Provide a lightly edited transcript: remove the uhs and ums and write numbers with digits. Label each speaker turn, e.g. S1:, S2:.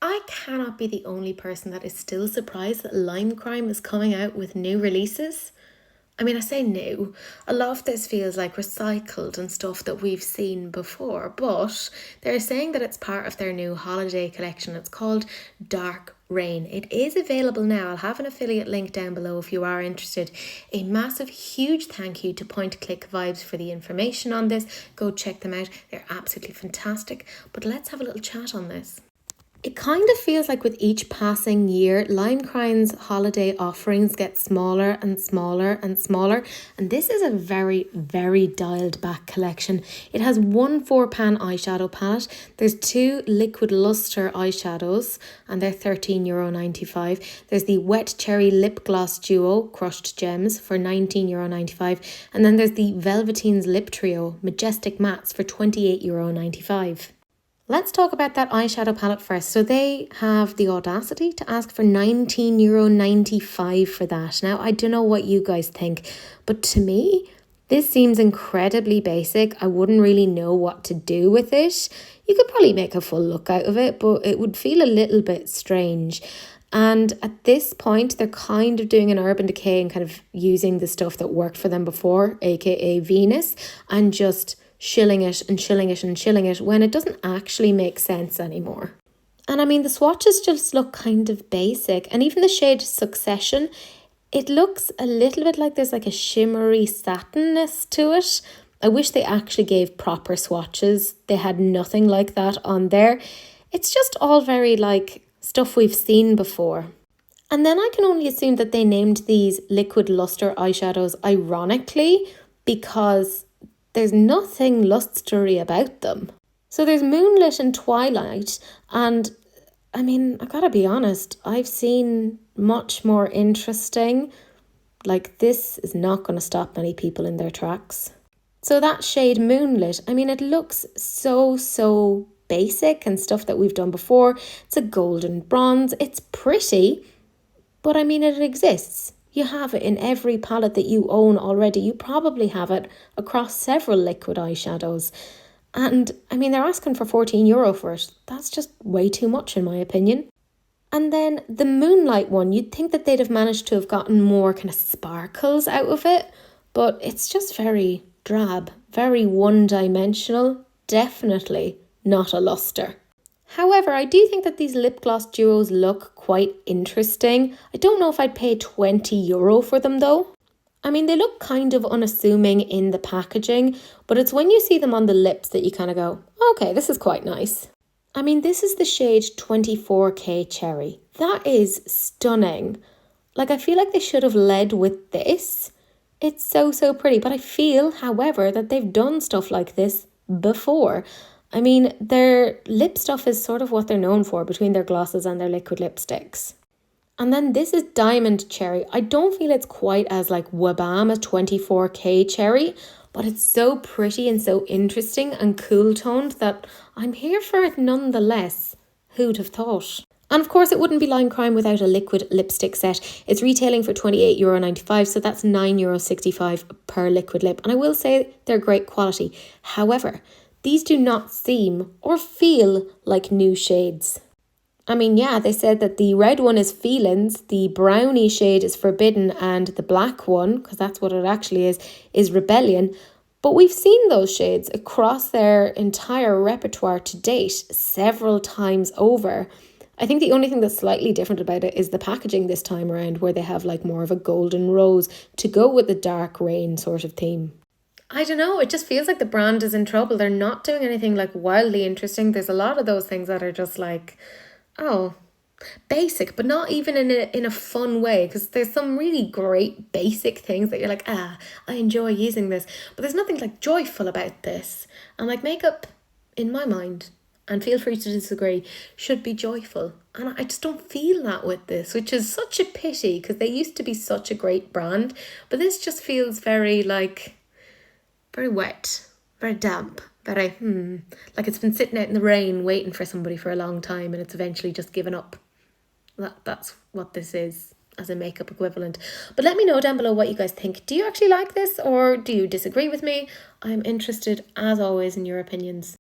S1: I cannot be the only person that is still surprised that Lime Crime is coming out with new releases. I mean, I say new. A lot of this feels like recycled and stuff that we've seen before, but they're saying that it's part of their new holiday collection. It's called Dark Rain. It is available now. I'll have an affiliate link down below if you are interested. A massive, huge thank you to Point Click Vibes for the information on this. Go check them out. They're absolutely fantastic. But let's have a little chat on this. It kind of feels like with each passing year, Lime Crime's holiday offerings get smaller and smaller and smaller. And this is a very, very dialed back collection. It has one 4-pan eyeshadow palette. There's 2 liquid luster eyeshadows and they're €13.95. There's the Wet Cherry Lip Gloss Duo Crushed Gems for €19.95. And then there's the Velveteen's Lip Trio Majestic Mattes for €28.95. Let's talk about that eyeshadow palette first. So they have the audacity to ask for €19.95 for that. Now, I don't know what you guys think, but to me, this seems incredibly basic. I wouldn't really know what to do with it. You could probably make a full look out of it, but it would feel a little bit strange. And at this point, they're kind of doing an Urban Decay and kind of using the stuff that worked for them before, aka Venus, and just shilling it and shilling it and shilling it when it doesn't actually make sense anymore. And I mean, the swatches just look kind of basic. And even the shade Succession, it looks a little bit like there's like a shimmery satinness to it. I wish they actually gave proper swatches. They had nothing like that on there. It's just all very like stuff we've seen before. And then I can only assume that they named these liquid luster eyeshadows ironically because there's nothing lustery about them. So there's Moonlit and Twilight, and I mean, I gotta be honest, I've seen much more interesting. Like, this is not gonna stop many people in their tracks. So that shade Moonlit, I mean, it looks so basic and stuff that we've done before. It's a golden bronze, it's pretty, but I mean, it exists. You have it in every palette that you own already. You probably have it across several liquid eyeshadows. And I mean, they're asking for €14 for it. That's just way too much in my opinion. And then the Moonlight one, you'd think that they'd have managed to have gotten more kind of sparkles out of it, but it's just very drab, very one-dimensional, definitely not a luster. However, I do think that these lip gloss duos look quite interesting. I don't know if I'd pay €20 for them though. I mean, they look kind of unassuming in the packaging, but it's when you see them on the lips that you kind of go, okay, this is quite nice. I mean, this is the shade 24K Cherry. That is stunning. Like, I feel like they should have led with this. It's so pretty, but I feel, however, that they've done stuff like this before. I mean, their lip stuff is sort of what they're known for between their glosses and their liquid lipsticks. And then this is Diamond Cherry. I don't feel it's quite as like wabam as 24K Cherry, but it's so pretty and so interesting and cool toned that I'm here for it nonetheless. Who'd have thought? And of course, it wouldn't be Lime Crime without a liquid lipstick set. It's retailing for €28.95, so that's €9.65 per liquid lip. And I will say they're great quality. However, these do not seem or feel like new shades. I mean, yeah, they said that the red one is Feelings, the brownie shade is Forbidden, and the black one, because that's what it actually is Rebellion. But we've seen those shades across their entire repertoire to date several times over. I think the only thing that's slightly different about it is the packaging this time around, where they have like more of a golden rose to go with the dark rain sort of theme. I don't know, it just feels like the brand is in trouble. They're not doing anything like wildly interesting. There's a lot of those things that are just like, oh, basic, but not even in a fun way, because there's some really great basic things that you're like, I enjoy using this, but there's nothing like joyful about this. And like makeup, in my mind, and feel free to disagree, should be joyful. And I just don't feel that with this, which is such a pity because they used to be such a great brand, but this just feels very like, very wet, very damp, very, like it's been sitting out in the rain waiting for somebody for a long time and it's eventually just given up. That's what this is as a makeup equivalent. But let me know down below what you guys think. Do you actually like this or do you disagree with me? I'm interested, as always, in your opinions.